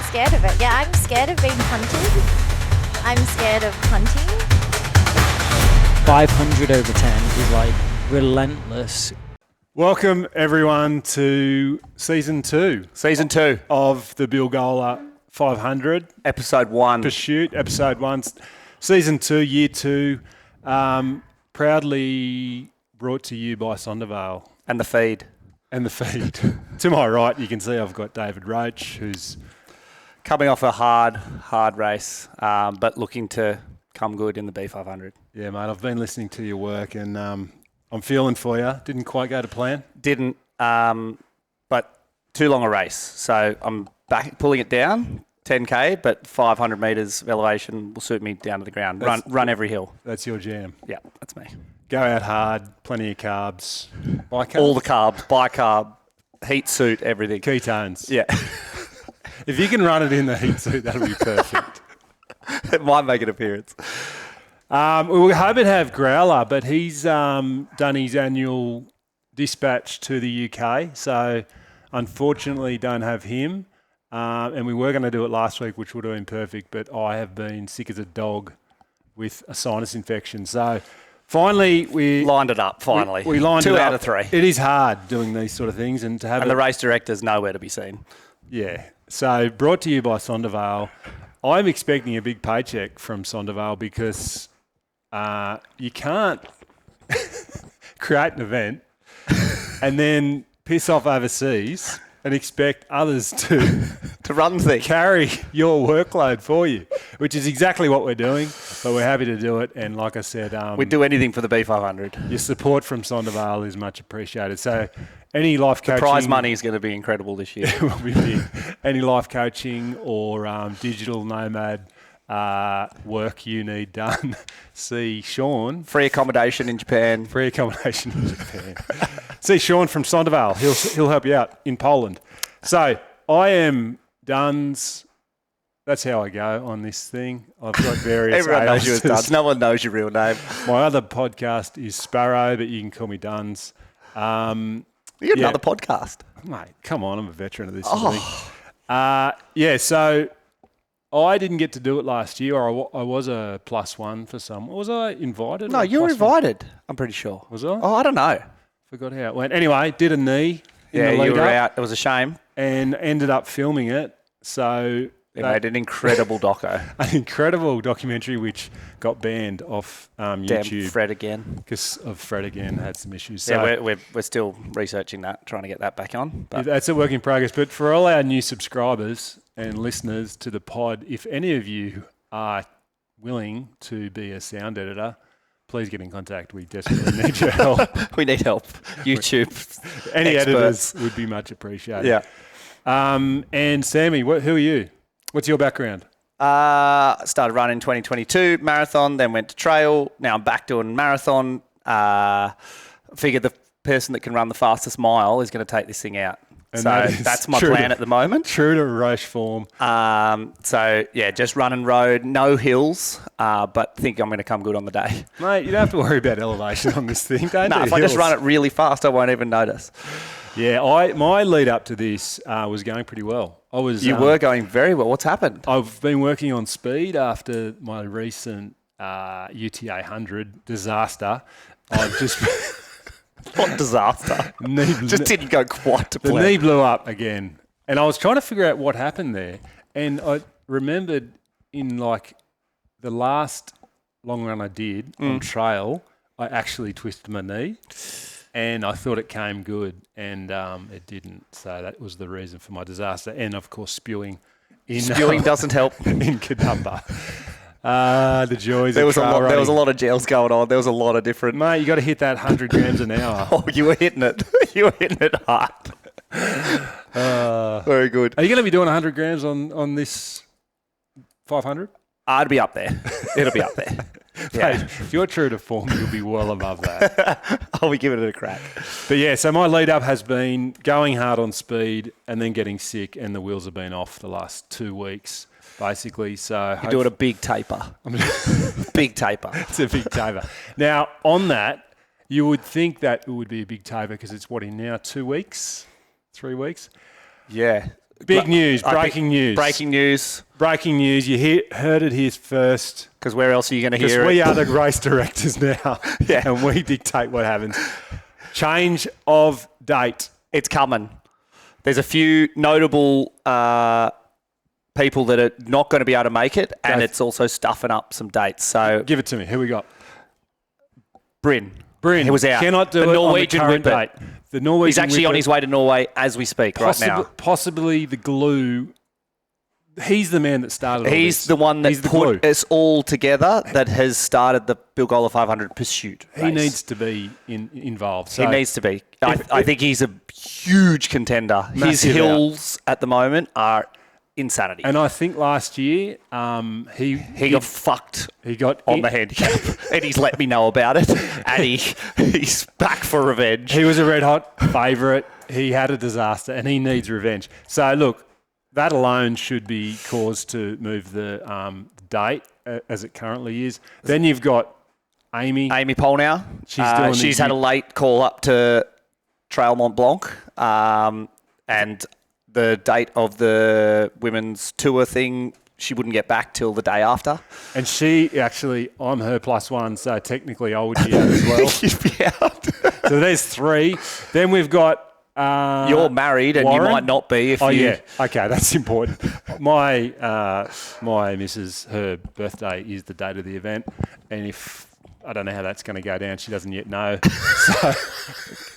scared of it. Yeah, I'm scared of being hunted. I'm scared of hunting. 500 over 10 is like relentless. Welcome everyone to season 2 of the Bilgola 500 episode 1 pursuit. Episode 1, season 2, year 2. Proudly brought to you by Sondervale and the feed. To my right, you can see I've got David Roach, who's coming off a hard race, but looking to come good in the B500. Yeah, mate, I've been listening to your work and I'm feeling for you. Didn't quite go to plan. Didn't, but too long a race. So I'm back pulling it down, 10K, but 500 metres of elevation will suit me down to the ground. Run every hill. That's your jam. Yeah, that's me. Go out hard, plenty of carbs. Bicarb? All the carbs, bicarb, heat suit, everything. Ketones. Yeah. If you can run it in the heat suit, that'll be perfect. It might make an appearance. We were hoping to have Growler, but he's done his annual dispatch to the UK, so unfortunately don't have him. And we were going to do it last week, which would have been perfect, but I have been sick as a dog with a sinus infection. So finally, we lined it up. Finally, we lined it up. 2 out of 3. It is hard doing these sort of things, and to have the race director's nowhere to be seen. Yeah. So brought to you by Sondervale. I'm expecting a big paycheck from Sondervale because you can't create an event and then piss off overseas and expect others to run things, carry your workload for you, which is exactly what we're doing. But we're happy to do it. And like I said, we'd do anything for the B500. Your support from Sondervale is much appreciated. So any life coaching... The prize money is going to be incredible this year. It will be big. Any life coaching or digital nomad work you need done, see Sean. Free accommodation in Japan. See Sean from Sondervale. He'll help you out in Poland. So I am Duns. That's how I go on this thing. I've got various Everyone knows you as aliases. Duns. No one knows your real name. My other podcast is Sparrow, but you can call me Duns. You got another podcast. Mate, come on. I'm a veteran of this sort of thing. So I didn't get to do it last year, or I was a +1 for someone. Was I invited? No, you were invited, I'm pretty sure. Was I? Oh, I don't know. Forgot how it went. Anyway, did a knee in Yeah, the lead you were up out. It was a shame. and ended up filming it. So They made an incredible doco. an incredible documentary which got banned off YouTube. Damn Fred again. Because of Fred again had some issues. Yeah, So we're still researching that, trying to get that back on. But that's a work in progress. But for all our new subscribers and listeners to the pod, if any of you are willing to be a sound editor, please get in contact. We desperately need your help. we need help. YouTube. Any experts. editors would be much appreciated. Yeah. And Sammy, who are you? What's your background? Started running in 2022, marathon, then went to trail. Now I'm back doing marathon. Figured the person that can run the fastest mile is going to take this thing out. And so that is that's my plan at the moment. True to Roche form. Just running road, no hills, but think I'm going to come good on the day. Mate, you don't have to worry about elevation on this thing. Don't No, do if I just hills. run it really fast, I won't even notice. Yeah, my lead up to this was going pretty well. You were going very well. What's happened? I've been working on speed after my recent UTA 100 disaster. I've just... What disaster. Just didn't go quite to The plan. knee blew up again. And I was trying to figure out what happened there. And I remembered in the last long run I did on trail, I actually twisted my knee. And I thought it came good, and it didn't. So that was the reason for my disaster. And, of course, spewing doesn't help. in Kadumba. The joys There of was a trail lot. running. There was a lot of gels going on. There was a lot of different. Mate, you got to hit that 100 grams an hour. Oh, you were hitting it. You were hitting it hard. Very good. Are you going to be doing 100 grams on this 500? I'd be up there. It'll be up there. Mate, if you're true to form, you'll be well above that. I'll be giving it a crack. But yeah, so my lead up has been going hard on speed and then getting sick, and the wheels have been off the last 2 weeks, basically. So You're doing a big taper. Big taper. It's a big taper. Now, on that, you would think that it would be a big taper because it's what in now 2 weeks, 3 weeks. Yeah. Big news, breaking news. Breaking news. Breaking news. You heard it here first. Because where else are you going to hear Because it? we are the race directors now. Yeah. And we dictate what happens. Change of date. It's coming. There's a few notable people that are not going to be able to make it, and it's also stuffing up some dates. So Give it to me. Who we got? Bryn. He was out. Cannot do The it Norwegian on the current whippet. date. The Norwegian He's actually on whippet, his way to Norway as we speak right now. Possibly the glue. He's the man that started all He's this. the one that He's the put glue. us all together that has started the Bilgola 500 pursuit race. He needs to be involved. So He needs to be. I think he's a huge contender. His Massive hills at the moment are insanity. And I think last year he got fucked he got on the handicap, and he's let me know about it, and he's back for revenge. He was a red hot favourite. He had a disaster, and he needs revenge. So look, that alone should be cause to move the date as it currently is. Then you've got Amy Polnow. She's had a late call up to Trail Mont Blanc, and the date of the women's tour thing, she wouldn't get back till the day after. And she actually, I'm her +1, so technically I would be out as well. You'd be out. So there's 3. Then we've got You're married, and Warren? you might not be if Oh, you... yeah. Okay, that's important. My missus, her birthday is the date of the event, and if I don't know how that's going to go down, she doesn't yet know. So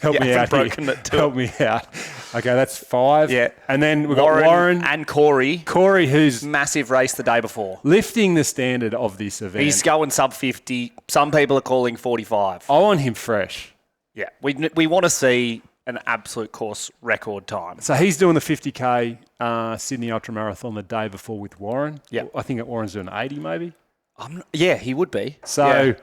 help me out here. Help me out. Okay, that's 5. Yeah. And then we've got Warren and Corey. Corey, who's Massive race the day before. lifting the standard of this event. He's going sub 50. Some people are calling 45. I want him fresh. Yeah. We want to see an absolute course record time. So he's doing the 50K Sydney Ultra Marathon the day before with Warren. Yeah. I think that Warren's doing 80 maybe. Yeah, he would be. So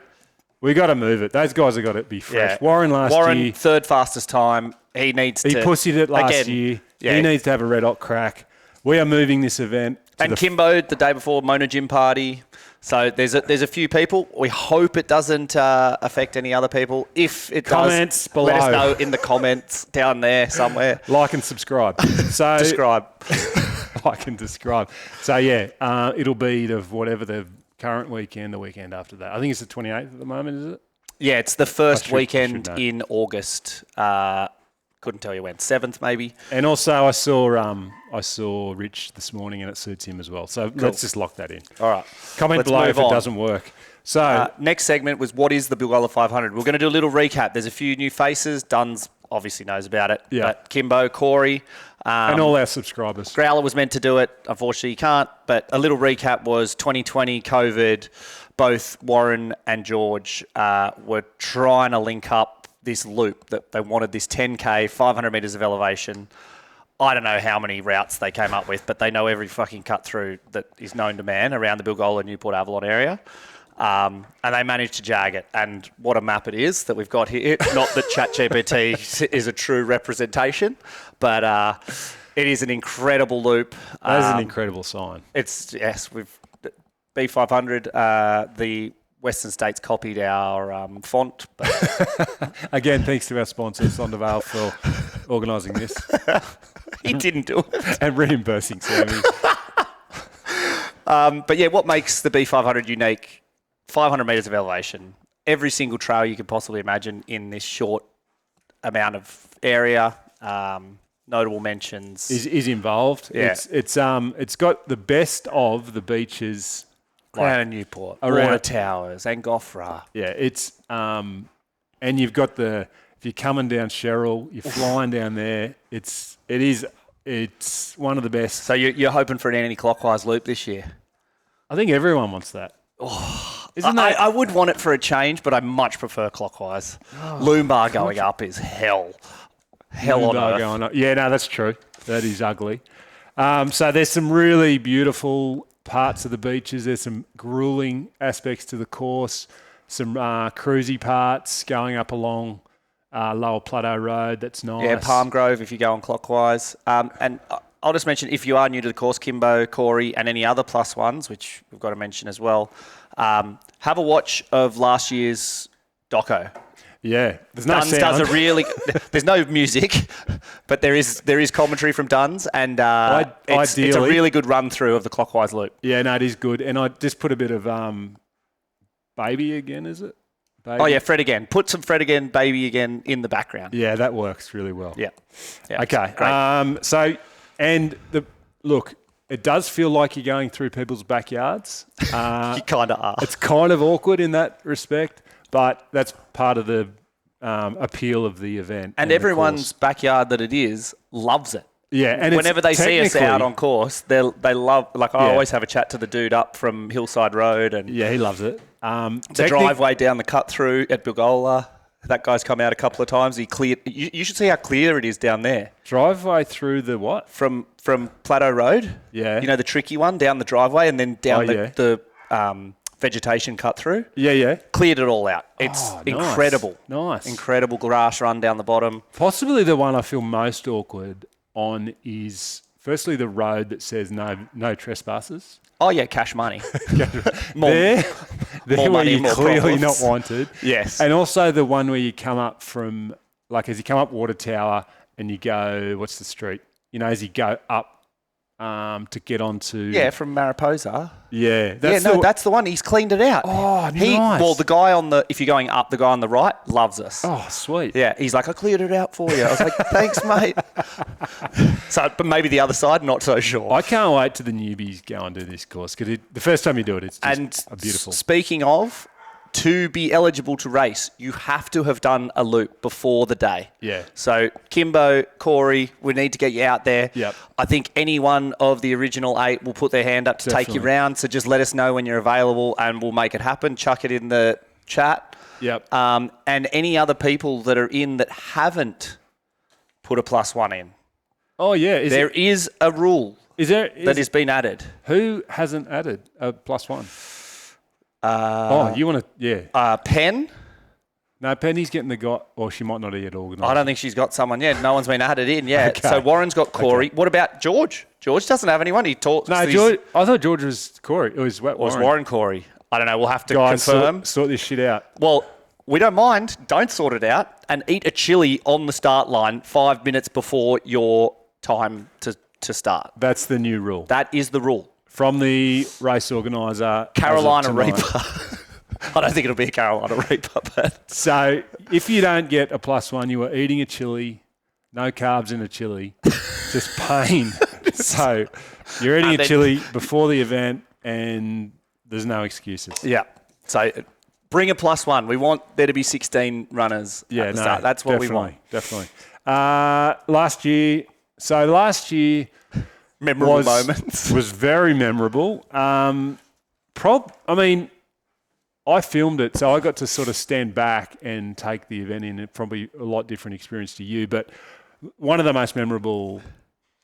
we got to move it. Those guys have got to be fresh. Yeah. Warren last year. Third fastest time. He needs to... He pussied it last year. Yeah. He needs to have a red hot crack. We are moving this event. And Kimbo, the day before, Mona Gym Party. So there's a few people. We hope it doesn't affect any other people. If it Comments does, below. let us know in the comments down there somewhere. Like and subscribe. So Describe. Like and describe. So yeah, it'll be whatever the current weekend, the weekend after that. I think it's the 28th at the moment, is it? Yeah, it's the first weekend know. in August. Couldn't tell you when. 7th maybe. And also I saw Rich this morning and it suits him as well. So let's just lock that in. All right. Comment Let's below move if it on. doesn't work. So Next segment was what is the Bilgola 500? We're going to do a little recap. There's a few new faces. Duns obviously knows about it. Yeah. But Kimbo, Corey. and all our subscribers. Growler was meant to do it. Unfortunately, he can't. But a little recap was 2020 COVID. Both Warren and George were trying to link up this loop that they wanted, this 10K, 500 metres of elevation. I don't know how many routes they came up with, but they know every fucking cut through that is known to man around the Bilgola, Newport, Avalon area. And they managed to jag it. And what a map it is that we've got here. Not that ChatGPT is a true representation, but it is an incredible loop. That is an incredible sign. We've B500, the Western States copied our font. But Again, thanks to our sponsor, Sondavale, for organising this. he didn't do it. And reimbursing Sammy. But yeah, what makes the B500 unique? 500 metres of elevation. Every single trail you could possibly imagine in this short amount of area. Notable mentions. Is involved. Yeah. It's got the best of the beaches. Crown and Newport, around- Water Towers, and Goffra. Yeah, it's and you've got if you're coming down Cheryl, you're flying down there. It's one of the best. So you're hoping for an anti-clockwise loop this year? I think everyone wants that. Isn't that? I would want it for a change, but I much prefer clockwise. Loombar going up is hell. Hell on Moonbar earth. going up. Yeah, no, that's true. That is ugly. So there's some really beautiful parts of the beaches. There's some grueling aspects to the course. Some cruisy parts going up along Lower Plateau Road. That's nice. Yeah, Palm Grove if you're going clockwise. And I'll just mention, if you are new to the course, Kimbo, Corey, and any other +1s, which we've got to mention as well, have a watch of last year's doco. Yeah, there's no Duns sound. does a really. There's no music, but there is commentary from Duns, and it's a ideally- really good run through of the clockwise loop. Yeah, no, it is good. And I just put a bit of Baby again, is it? Baby? Oh yeah, Fred again. Put some Fred again, Baby again in the background. Yeah, that works really well. Yeah. Okay. Great. Look, it does feel like you're going through people's backyards. You kind of are. It's kind of awkward in that respect, but that's part of the appeal of the event. And the everyone's course. backyard that it is loves it. Yeah, and Whenever they see us out on course, they love. Like I Yeah. always have a chat to the dude up from Hillside Road and Yeah, he loves it. the driveway down the cut through at Bilgola. That guy's come out a couple of times. He cleared. You should see how clear it is down there Driveway through the what? from Plateau Road. Yeah. You know the tricky one down the driveway and then down Oh, the vegetation cut through. Yeah. Cleared it all out. It's Oh, nice. incredible. Nice. Incredible grass run down the bottom. Possibly the one I feel most awkward on is firstly the road that says no trespassers. Oh yeah, cash money. more, There where money, you're more clearly problems. not wanted. Yes. And also the one where you come up from, like as you come up Water Tower and you go, what's the street? You know, as you go up to get onto... Yeah, from Mariposa. Yeah. That's the one. He's cleaned it out. Oh, nice. Well, the guy if you're going up, the guy on the right loves us. Oh, sweet. Yeah, he's like, I cleared it out for you. I was like, thanks, mate. But maybe the other side, not so sure. I can't wait till the newbies go and do this course because the first time you do it, it's just beautiful. Speaking of, to be eligible to race, you have to have done a loop before the day. Yeah. So, Kimbo, Corey, we need to get you out there. Yep. I think any one of the original 8 will put their hand up to take you Definitely. round. So just let us know when you're available and we'll make it happen. Chuck it in the chat. Yep. And any other people that are in that haven't put a +1 in. Oh, yeah. There is a rule that that has been added. Who hasn't added a +1? You want to... Yeah. Penn. No, Penny's getting the guy... Or she might not yet organised. I don't think she's got someone yet. No one's been added in yet. Okay. So Warren's got Corey. Okay. What about George? George doesn't have anyone. He talks. No, George... I thought George was Corey. It was Warren Corey. I don't know. We'll have to Guys, confirm. sort this shit out. Well, we don't mind. Don't sort it out and eat a chili on the start line 5 minutes before your time to start. That's the new rule. That is the rule. From the race organiser... Carolina as of tonight. Reaper. I don't think it'll be a Carolina Reaper, but... So, if you don't get a +1, you are eating a chili, no carbs in a chili, just pain. So, you're eating a chili before the event and there's no excuses. Yeah. So, bring a +1. We want there to be 16 runners at the start. That's what we want. Definitely. Last year... Memorable moments. was very memorable. I filmed it, so I got to sort of stand back and take the event in. It probably a lot different experience to you, but one of the most memorable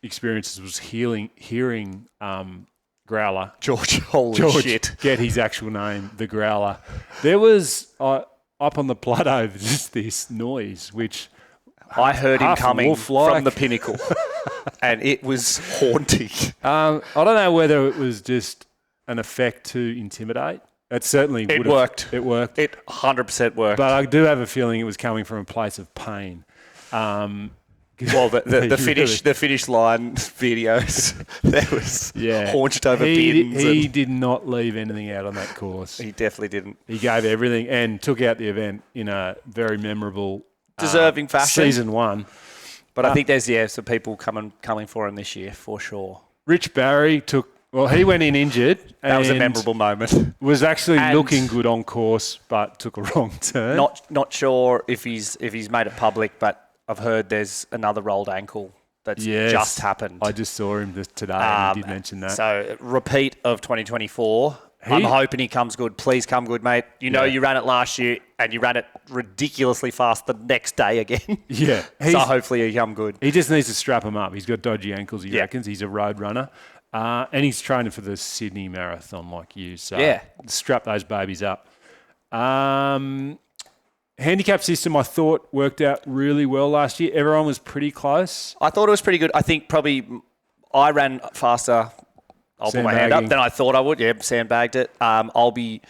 experiences was hearing Growler. George shit. Get his actual name, the Growler. There was up on the plateau just this noise, which I heard him half coming wolf-like. from the pinnacle, and it was haunting. I don't know whether it was just an effect to intimidate. It certainly It worked. It worked. It 100% worked. But I do have a feeling it was coming from a place of pain. Well, the finish line videos, there was haunched over bins. He did not leave anything out on that course. He definitely didn't. He gave everything and took out the event in a very memorable, deserving fashion. Season 1. But I think there's some people coming for him this year for sure. Rich Barry he went in injured. That was a memorable moment. Was actually looking good on course, but took a wrong turn. Not sure if he's made it public, but I've heard there's another rolled ankle that's just happened. I just saw him today and he did mention that. So, repeat of 2024. I'm hoping he comes good. Please come good, mate. You know you ran it last year and you ran it ridiculously fast the next day again. Yeah. So, hopefully he come good. He just needs to strap him up. He's got dodgy ankles, he reckons. He's a road runner. And he's training for the Sydney Marathon like you. So strap those babies up. Handicap system, I thought, worked out really well last year. Everyone was pretty close. I thought it was pretty good. I think probably I ran faster. I'll put my hand up than I thought I would. Yeah, sandbagged it. I'm going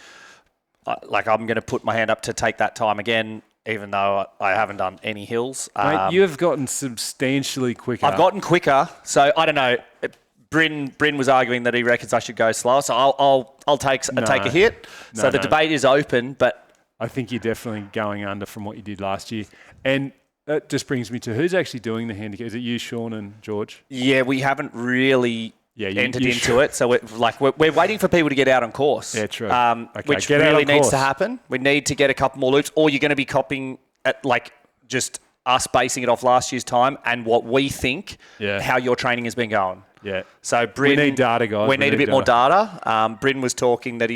to put my hand up to take that time again. even though I haven't done any hills. Mate, you have gotten substantially quicker. I've gotten quicker, so I don't know. Bryn was arguing that he reckons I should go slower, so I'll take a hit. So the debate is open, but I think you're definitely going under from what you did last year. And that just brings me to who's actually doing the handicap. Is it you, Sean, and George? Yeah, we haven't really entered into sure? it, so we're waiting for people to get out on course. Yeah, true. Which get out really on needs course. to happen. We need to get a couple more loops, or you're going to be copying at just us basing it off last year's time and what we think how your training has been going. Yeah. So Bryn, we need data, guys. We need a bit more data. Bryn was talking that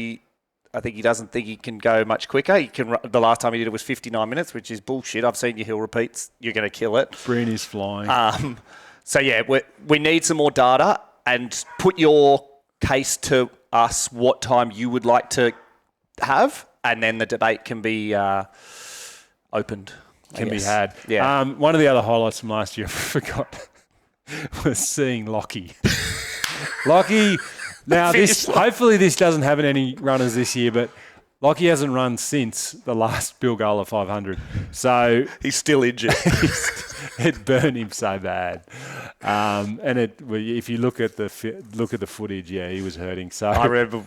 I think he doesn't think he can go much quicker. He can. The last time he did it was 59 minutes, which is bullshit. I've seen your hill repeats. You're going to kill it. Bryn is flying. So yeah, we need some more data and put your case to us what time you would like to have, and then the debate can be opened. Can be had. Yeah. One of the other highlights from last year, I forgot, was seeing Lachie. Lachie. Now, hopefully this doesn't happen any runners this year, but Lachie hasn't run since the last Bilgola 500. So he's still injured. It burned him so bad. And if you look at the footage, he was hurting. So I remember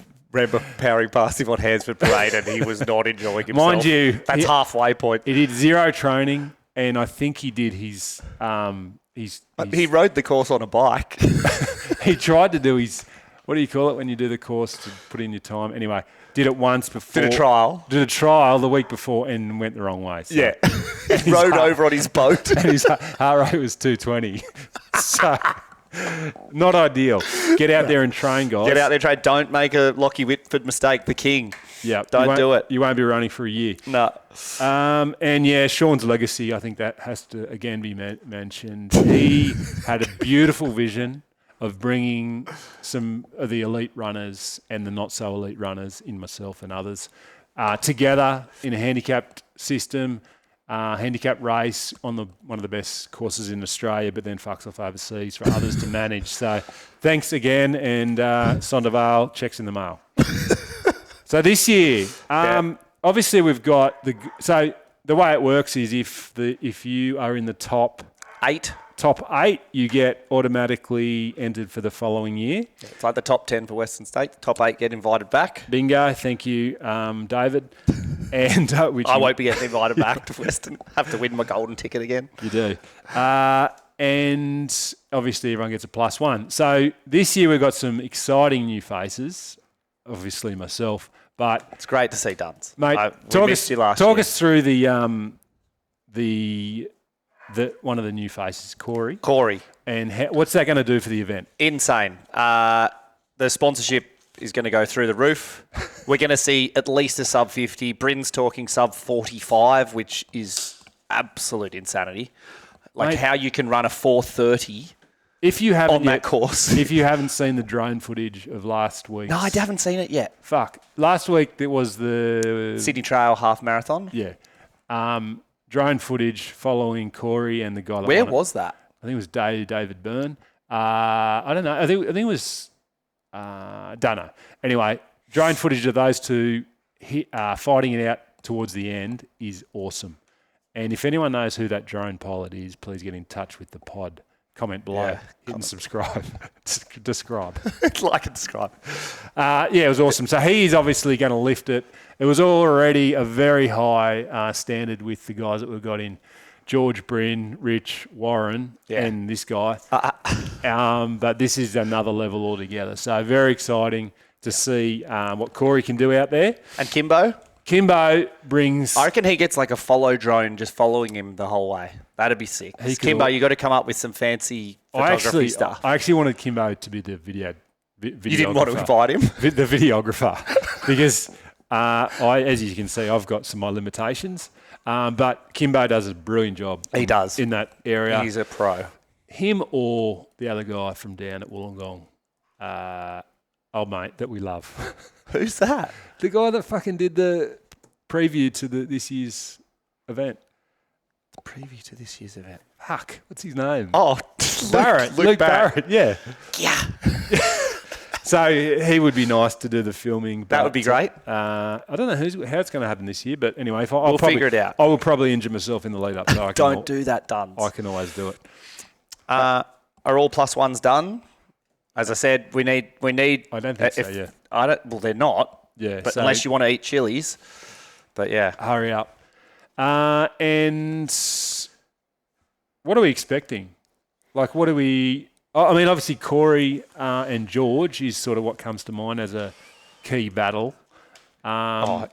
powering past him on Hansford Parade, and he was not enjoying himself. Mind you, that's halfway point. He did zero training, and I think he did his. He rode the course on a bike. He tried to do his. What do you call it when you do the course to put in your time? Anyway, did it once before. Did a trial the week before and went the wrong way. So. Yeah. He rode over on his boat. And his heart rate was 220. So, not ideal. Get out there and train, guys. Get out there and train. Don't make a Lachie Whitford mistake, the king. Yeah. Don't do it. You won't be running for a year. No. And Sean's legacy, I think that has to, again, be mentioned. He had a beautiful vision of bringing some of the elite runners and the not-so-elite runners, in myself and others, together in a handicapped system, handicap race on one of the best courses in Australia, but then fucks off overseas for others to manage. So thanks again, and Sondervale, checks in the mail. So this year, obviously we've got the way it works is if you are in the top eight, you get automatically entered for the following year. Yeah, it's like the top 10 for Western State. The top 8 get invited back. Bingo. Thank you, David. And I won't be getting invited back to Western. Have to win my golden ticket again. You do. And obviously everyone gets a +1. So this year we've got some exciting new faces. Obviously myself, but it's great to see Duns. Mate, talk us through the one of the new faces, Corey. And what's that going to do for the event? Insane. The sponsorship is going to go through the roof. We're going to see at least a sub 50. Bryn's talking sub 45, which is absolute insanity. Mate, how you can run a 430 on that course. If you haven't seen the drone footage of last week. No, I haven't seen it yet. Fuck. Last week there was the Sydney Trail half marathon. Yeah. Drone footage following Corey and the guy that Where was that? I think it was David Byrne. I don't know. I think it was don't know. Anyway, drone footage of those two fighting it out towards the end is awesome. And if anyone knows who that drone pilot is, please get in touch with the pod. Comment below. Hit and subscribe. Describe. Like and describe. It was awesome. So he is obviously going to lift it. It was already a very high standard with the guys that we've got in. George, Bryn, Rich, Warren, and this guy. But this is another level altogether. So very exciting to see what Corey can do out there. And Kimbo brings... I reckon he gets like a follow drone just following him the whole way. That'd be sick. Kimbo, you got to come up with some fancy photography stuff. I actually wanted Kimbo to be the videographer. You didn't want to invite him? The videographer. Because as you can see, I've got my limitations. But Kimbo does a brilliant job. He does. In that area. He's a pro. Him or the other guy from down at Wollongong. Old mate that we love. Who's that? The guy that fucking did the preview to this year's event. The preview to this year's event. Fuck, what's his name? Oh, Barrett. Luke Barrett, yeah. Yeah. So he would be nice to do the filming. That would be great. I don't know how it's going to happen this year, but anyway, We'll figure it out. I will probably injure myself in the lead up. So Don't do that, Duns. I can always do it. Are all +1s done? As I said, we need. I don't think so. Yeah. Well, they're not. Yeah. But so unless you want to eat chilies. But yeah. hurry up. And what are we expecting? Like, what are we? I mean, obviously Corey and George is sort of what comes to mind as a key battle. I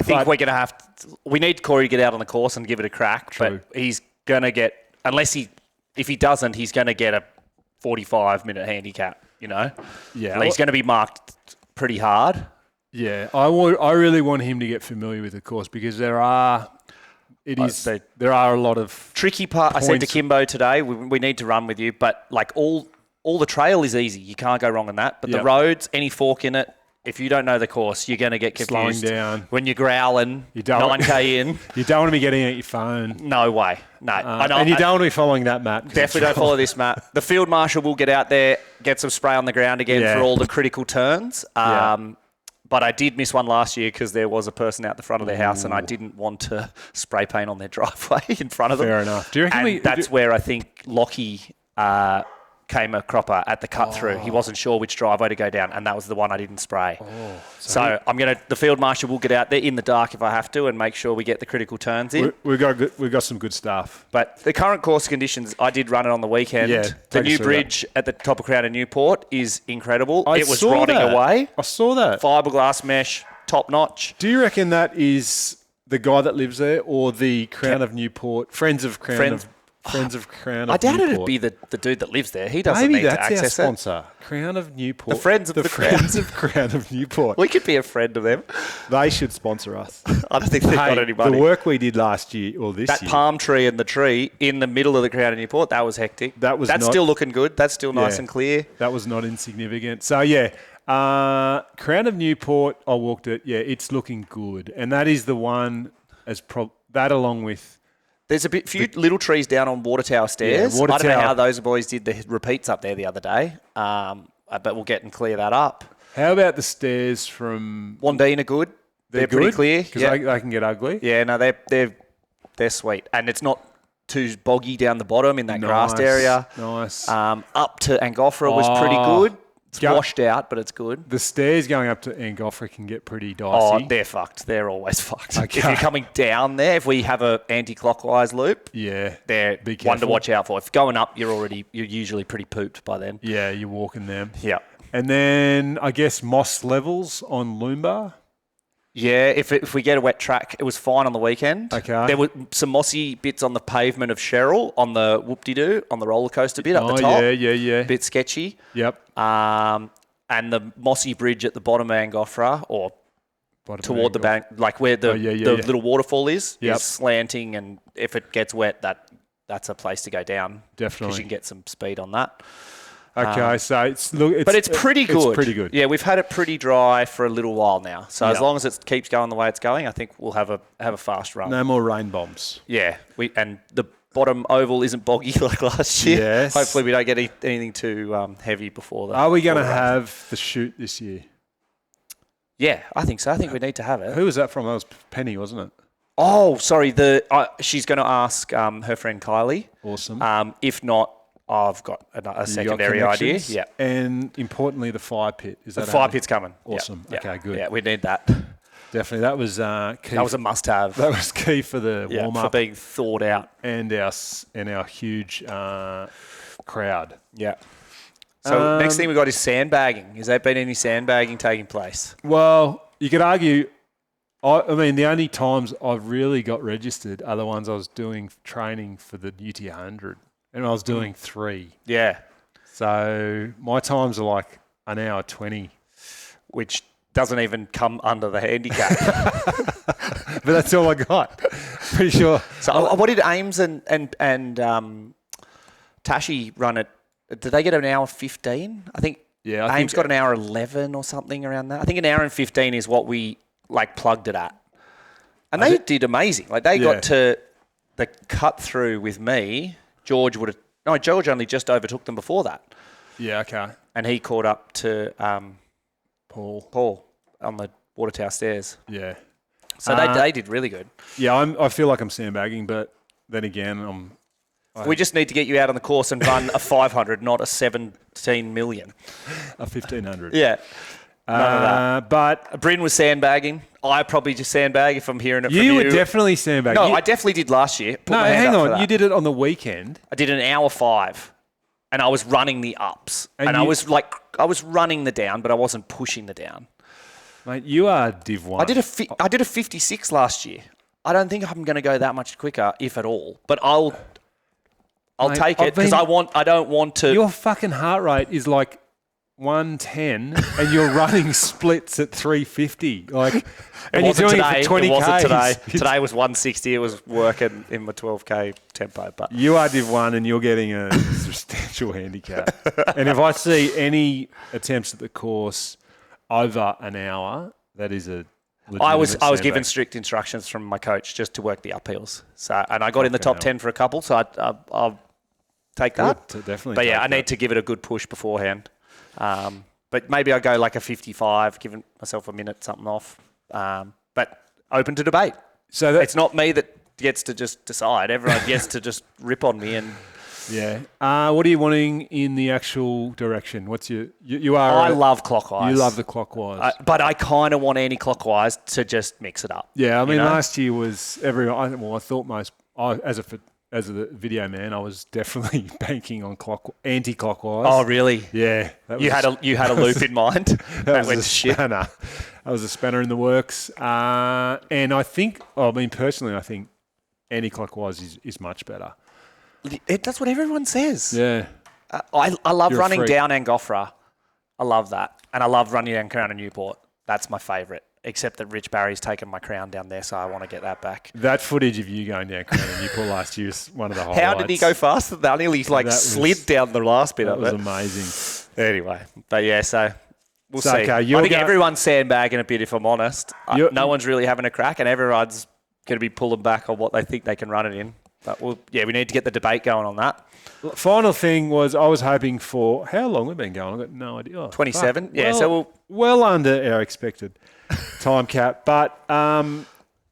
think we're going to have. We need Corey to get out on the course and give it a crack. True. But he's going to get, if he doesn't, he's going to get a 45-minute handicap. You know. Yeah. He's going to be marked pretty hard. Yeah, I really want him to get familiar with the course because there are a lot of Tricky part. I said to points. Kimbo today, we need to run with you, but like all the trail is easy. You can't go wrong on that. But Yep. the roads, any fork in it, if you don't know the course, you're going to get Slowing confused. down. When you're growling, You don't- 9K in, You don't want to be getting out your phone. no way. No. And you don't want to be following that map. 'cause Definitely don't follow this map. The field marshal will get out there, get some spray on the ground again Yeah. for all the critical turns. Yeah. But I did miss one last year because there was a person out the front of their house and I didn't want to spray paint on their driveway in front of them. Fair enough. Do you reckon And that's where I think Lachie came a cropper at the cut through. He wasn't sure which driveway to go down, and that was the one I didn't spray. So the field marshal will get out there in the dark if I have to and make sure we get the critical turns in. we've got some good stuff. But the current course conditions, I did run it on the weekend. Yeah, the take us new through bridge at the top of Crown and Newport is incredible. I It was saw rotting that. away. I saw that. Fiberglass mesh, top notch. Do you reckon that is the guy that lives there or the Crown of Newport, Friends of Crown of Newport? I doubt it'd be the dude that lives there. He doesn't Maybe need to that's our access it. sponsor, Crown of Newport. The Friends of the Crown. Friends of Crown of Newport. We could be a friend of them. They should sponsor us. I don't think they've got any money. The work we did last year or this That year. palm tree and the tree in the middle of the Crown of Newport, that was hectic. That's not- still looking good. That's still nice Yeah. and clear. That was not insignificant. So, yeah, Crown of Newport, I walked it. Yeah, it's looking good. And that is the one, that along with... There's a few little trees down on Water Tower stairs. Water I don't know Tower. how those boys did the repeats up there the other day, but we'll get and clear that up. How about the stairs from... Wandine are good. They're pretty clear. Because Yeah. they can get ugly. Yeah, no, they're sweet, and it's not too boggy down the bottom in that grassed area. Nice. Up to Angophora was pretty good. It's washed out, but it's good. The stairs going up to Angophora can get pretty Oh, dicey. they're fucked. They're always fucked. Okay. If you're coming down there, if we have a anti-clockwise loop, Yeah. they're Be one to careful. watch out for. If going up, you're usually pretty pooped by then. Yeah, you're walking them. Yeah. And then, I guess, moss levels on Loomba. Yeah, if we get a wet track, it was fine on the weekend. Okay. There were some mossy bits on the pavement of Cheryl on the whoop-de-doo, on the roller coaster bit up the top. Yeah. Bit sketchy. Yep. And the mossy bridge at the bottom of Angophora, or Bottom toward the angle. bank, like where the yeah. little waterfall is Yep. slanting, and if it gets wet, that's a place to go down. Definitely. Because you can get some speed on that. Okay, so it's pretty good. It's pretty good. Yeah, we've had it pretty dry for a little while now. So as Yeah. long as it keeps going the way it's going, I think we'll have a fast run. No more rain bombs. Yeah, and the bottom oval isn't boggy like last year. Yes. Hopefully we don't get anything too heavy before that. Are we going to have the shoot this year? Yeah, I think so. I think we need to have it. Who was that from? That was Penny, wasn't it? Oh, sorry. She's going to ask her friend Kylie. Awesome. If not, I've got a You got secondary idea. connections? Yeah. And importantly, the fire pit. Is The that fire happening? pit's coming. Yeah. Awesome. Yeah. Okay, good. Yeah, we need that. Definitely. That was key. That was a must-have. That was key for the Yeah, warm for up being thawed out. and our huge crowd. Yeah. So next thing we got is sandbagging. Has there been any sandbagging taking place? Well, you could argue. I mean, the only times I've really got registered are the ones I was doing training for the UT100, and I was doing 3. Yeah. So my times are like an hour 20. Which doesn't even come under the handicap. But that's all I got. Pretty sure. So what did Ames and Tashi run it? Did they get an hour 15? I think Yeah, Ames got an hour 11 or something around that. I think an hour and 15 is what we plugged it at. And they did amazing. Like they got to the cut through with me. George only just overtook them before that. Yeah, okay. and he caught up to Paul. on the water tower stairs. Yeah. So they did really good. Yeah, I feel like I'm sandbagging, but then again, We just need to get you out on the course and run a 500, not a 17 million. a 1500. Yeah. None of that. But Bryn was sandbagging. I probably just sandbag if I'm hearing it from you. you were definitely sandbagging. No, I definitely did last year. Put No, my hand hang up for on. that. You did it on the weekend. I did an hour 5, and I was running the ups, and I was running the down, but I wasn't pushing the down. Mate, you are Div 1. I did a 56 last year. I don't think I'm going to go that much quicker, if at all. But I'll Mate, take it because I don't want to. Your fucking heart rate is like 110 and you're running splits at 350. Like, and you're doing it for 20 It wasn't Ks. today. Today was 160. It was working in my 12K tempo. But You are Div 1 and you're getting a substantial handicap. And if I see any attempts at the course over an hour, that is a I was legitimate given sandbag. strict instructions from my coach just to work the uphills. So and I got in the top 10 for a couple. So I'll take that. Good, definitely. But yeah, take I that. need to give it a good push beforehand. But maybe I go like a 55, giving myself a minute something off. But open to debate. So It's not me that gets to just decide. Everyone gets to just rip on me. And yeah. What are you wanting in the actual direction? What's you are? I love clockwise. You love the clockwise. But I kind of want anti-clockwise to just mix it up. Yeah, I mean, know? last year was everyone. I thought as a video man, I was definitely banking on anti-clockwise. Oh, really? Yeah, that You had a loop in mind that that was went a to shit. spanner. That was a spanner in the works. And I think, personally, I think anti-clockwise is much better. That's what everyone says. Yeah, I love You're a running freak. down Angofra. I love that. And I love running down Crown and Newport. That's my favourite. Except that Rich Barry's taken my crown down there, so I want to get that back. that footage of you going down Crown and Newport last year is one of the highlights. How did he go faster than that? Nearly slid down the last bit That of was it. amazing. Anyway, but yeah, so we'll So, see. okay, I you're think go- everyone's sandbagging a bit, if I'm honest. You're- No one's really having a crack, and everyone's going to be pulling back on what they think they can run it in. But we need to get the debate going on that. Final thing was I was hoping for how long we've been going. I've got no idea. Oh, 27? fuck. Yeah, so well under our expected time cap. But I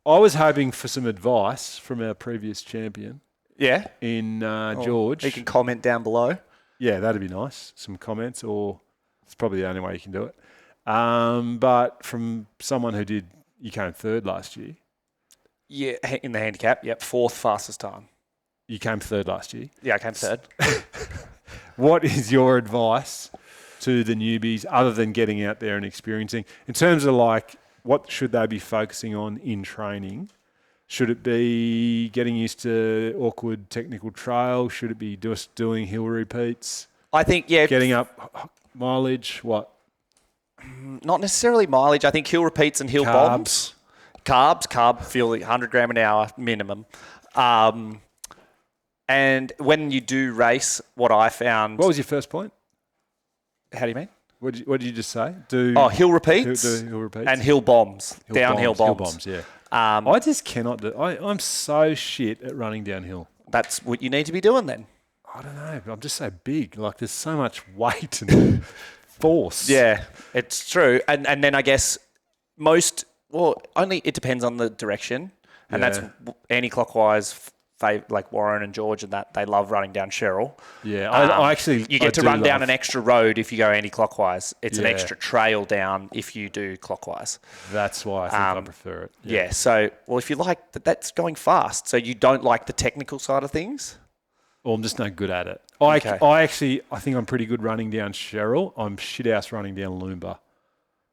was hoping for some advice from our previous champion Yeah. in George. You can comment down below. Yeah, that'd be nice. Some comments, or it's probably the only way you can do it. But from someone you came third last year. Yeah, in the handicap. Yep, 4th fastest time. You came third last year. Yeah, I came third. What is your advice to the newbies other than getting out there and experiencing in terms of like what should they be focusing on in training? Should it be getting used to awkward technical trail? Should it be just doing hill repeats? I think, yeah, Getting up mileage? What? not necessarily mileage. I think hill repeats and hill bombs. Carb, fuel 100 gram an hour minimum. And when you do race, what I found... What was your first point? How do you mean? What did you just say? Hill repeats, Do hill repeats. and hill bombs. Hill Downhill Hill bombs. bombs, yeah. Um, I just cannot do. I'm so shit at running downhill. That's what you need to be doing then. I don't know. I'm just so big. Like there's so much weight and force. Yeah, it's true. And then I guess only it depends on the direction. And that's anti-clockwise, like Warren and George and that, they love running down Cheryl. Yeah, I actually... You get to do run down love- an extra road if you go anti-clockwise. It's an Yeah. extra trail down if you do clockwise. That's why I think I prefer it. Yeah. So, if you like that's going fast. So you don't like the technical side of things? Well, I'm just no good at it. Okay. I think I'm pretty good running down Cheryl. I'm shit house running down Loomba.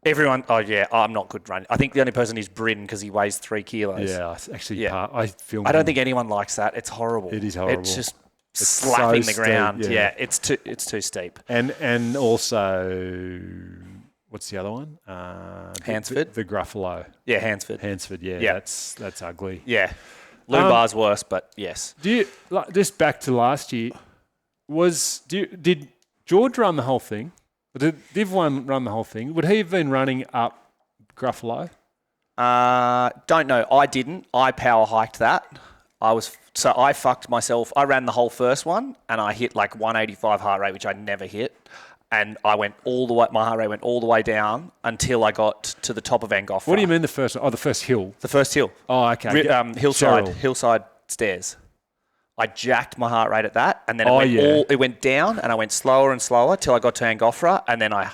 Everyone, I'm not good running. I think the only person is Bryn because he weighs 3 kilos. Yeah, it's actually Yeah. I feel... I don't think anyone likes that. It's horrible. It is horrible. It's just It's slapping so the steep, ground. yeah. Yeah, it's too steep. And also, what's the other one? Hansford? The Gruffalo. Yeah, Hansford. Hansford, yeah. Yeah. That's ugly. Yeah. Lumbar's worse, but yes. Do you just back to last year? Did George run the whole thing? Or did Div 1 run the whole thing? Would he have been running up Gruffalo? Don't know. I didn't. I power hiked that. I fucked myself. I ran the whole first one and I hit like 185 heart rate, which I never hit. and I went all the way. My heart rate went all the way down until I got to the top of Angofra. What do you mean the first? Oh, the first hill. The first hill. Oh, okay. Hillside stairs. I jacked my heart rate at that, and then it went down, and I went slower and slower till I got to Angofra, and then I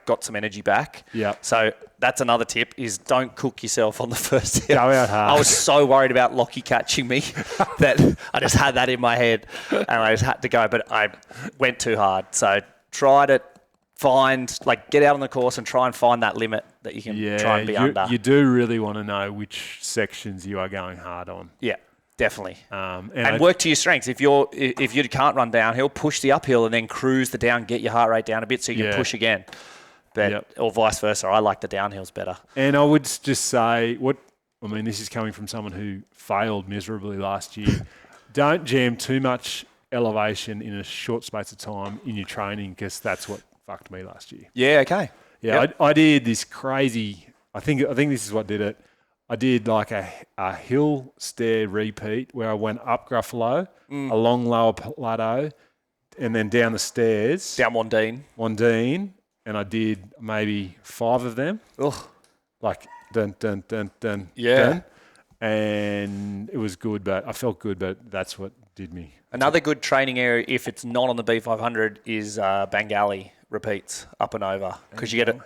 got some energy back. Yeah. So that's another tip: is don't cook yourself on the first hill. Go out hard. I was so worried about Lachie catching me that I just had that in my head, and I just had to go. But I went too hard, so try to get out on the course and try and find that limit that you can try and be under. You do really want to know which sections you are going hard on. Yeah. Definitely, and work to your strengths. If you can't run downhill, push the uphill and then cruise the down. Get your heart rate down a bit so you can push again, or vice versa. I like the downhills better. And I would just say, this is coming from someone who failed miserably last year. Don't jam too much elevation in a short space of time in your training, because that's what fucked me last year. Yeah. Okay. Yeah, yep. I did this crazy. I think this is what did it. I did like a hill stair repeat where I went up Gruffalo, along Lower Plateau, and then down the stairs. Down Wandine. And I did maybe 5 of them. Ugh. Like dun, dun, dun, dun, yeah. Dun. And it was good, but I felt good, but that's what did me. Another good training area, if it's not on the B500, is Bengali repeats up and over. Because you get it.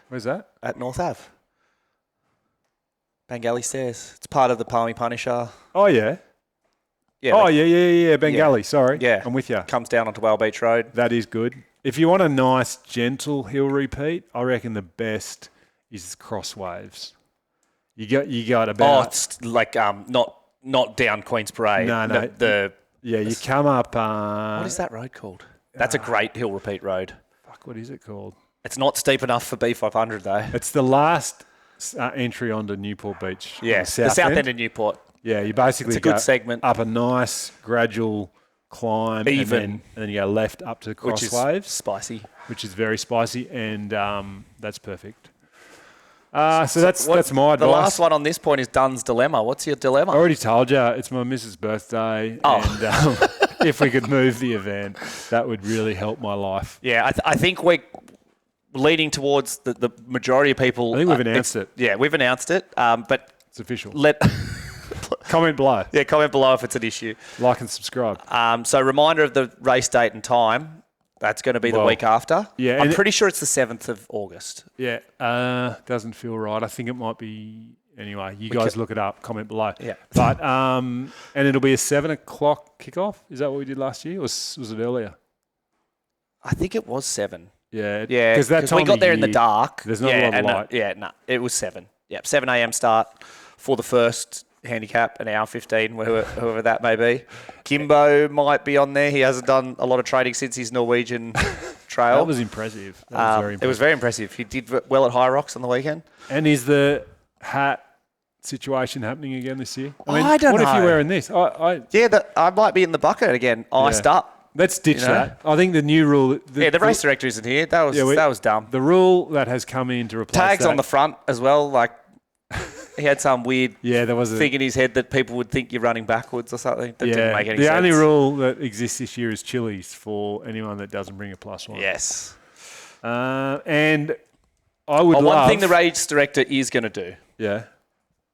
Where's that? At North Ave. Bengali stairs. It's part of the Palmy Punisher. Oh, yeah. Yeah. Yeah. Bengali, sorry. Yeah. I'm with you. Comes down onto Whale Beach Road. That is good. If you want a nice, gentle hill repeat, I reckon the best is cross waves. You got about... Oh, it's like not down Queen's Parade. No. You come up... what is that road called? That's a great hill repeat road. Fuck, what is it called? It's not steep enough for B500 though. It's the last... entry onto Newport Beach. Yeah, the south end of Newport. Yeah, you basically it's a good segment. Up a nice gradual climb, even, and then you go left up to cross which is waves. Spicy. Which is very spicy, and that's perfect. So that's my advice. The last one on this point is Duns' dilemma. What's your dilemma? I already told you, it's my missus' birthday, and if we could move the event, that would really help my life. Yeah, I think we're leading towards the majority of people. I think we've announced it. Yeah, we've announced it, but it's official. Comment below. Yeah, comment below if it's an issue. Like and subscribe. So reminder of the race date and time. That's going to be the week after. Yeah, I'm pretty sure it's the 7th of August. Yeah, doesn't feel right. I think it might be. Anyway, you guys look it up. Comment below. Yeah. But and it'll be a 7 o'clock kickoff. Is that what we did last year, or was it earlier? I think it was 7. Yeah, because we got there in the dark. There's not a lot of light. It was 7. Yeah, 7 a.m. start for the first handicap, an hour 15, whoever that may be. Kimbo might be on there. He hasn't done a lot of trading since his Norwegian trail. That was impressive. It was very impressive. He did well at High Rocks on the weekend. And is the hat situation happening again this year? I don't know. What if you're wearing this? I might be in the bucket again, iced up. Let's ditch that. I think the new rule... The race director isn't here. That was dumb. The rule that has come in to replace tags on the front as well. Like, he had some weird there was thing in his head that people would think you're running backwards or something. That didn't make any sense. The only rule that exists this year is chilies for anyone that doesn't bring a +1. Yes. And I would love... One thing the race director is going to do. Yeah.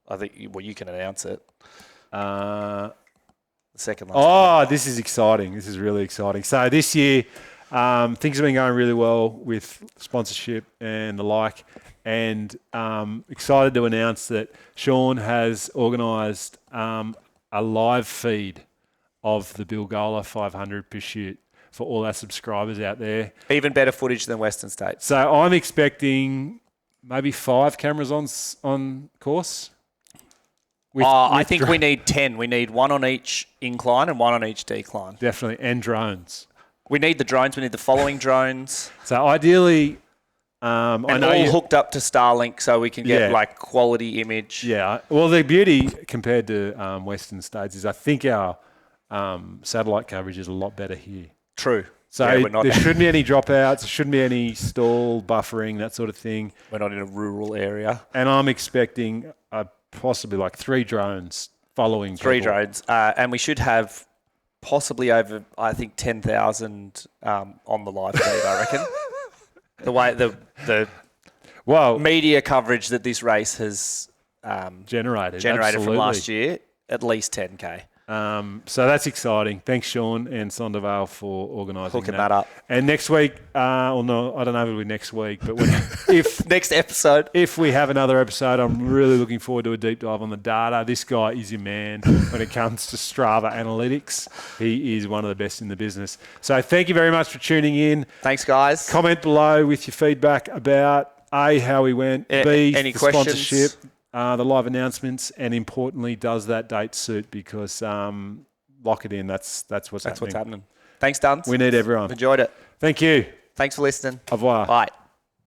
I think, you can announce it. Second last point. This is exciting. This is really exciting. So this year, things have been going really well with sponsorship and the like, and excited to announce that Sean has organised a live feed of the Bilgola 500 pursuit for all our subscribers out there. Even better footage than Western States. So I'm expecting maybe 5 cameras on course. I think we need 10. We need 1 on each incline and 1 on each decline. Definitely, and drones. We need the drones. We need the following drones. So ideally, and all hooked up to Starlink so we can get quality image. Yeah. Well, the beauty compared to Western States is I think our satellite coverage is a lot better here. True. So there shouldn't be any dropouts. There shouldn't be any stall buffering, that sort of thing. We're not in a rural area. And I'm expecting possibly 3 drones following 3 drones. And we should have possibly over, I think, 10,000 on the live feed, I reckon. The way the media coverage that this race has generated from last year, at least 10K. So that's exciting. Thanks, Sean and Sondervale, for organising Hooking that up. And next week, or no, I don't know if it'll be next week, but if next episode, if we have another episode, I'm really looking forward to a deep dive on the data. This guy is your man when it comes to Strava analytics. He is one of the best in the business. So thank you very much for tuning in. Thanks, guys. Comment below with your feedback about A, how we went, B, any the questions? sponsorship, the live announcements, and importantly, does that date suit? Because lock it in. That's what's happening. Thanks, Duns. We need everyone. Enjoyed it. Thank you. Thanks for listening. Au revoir. Bye.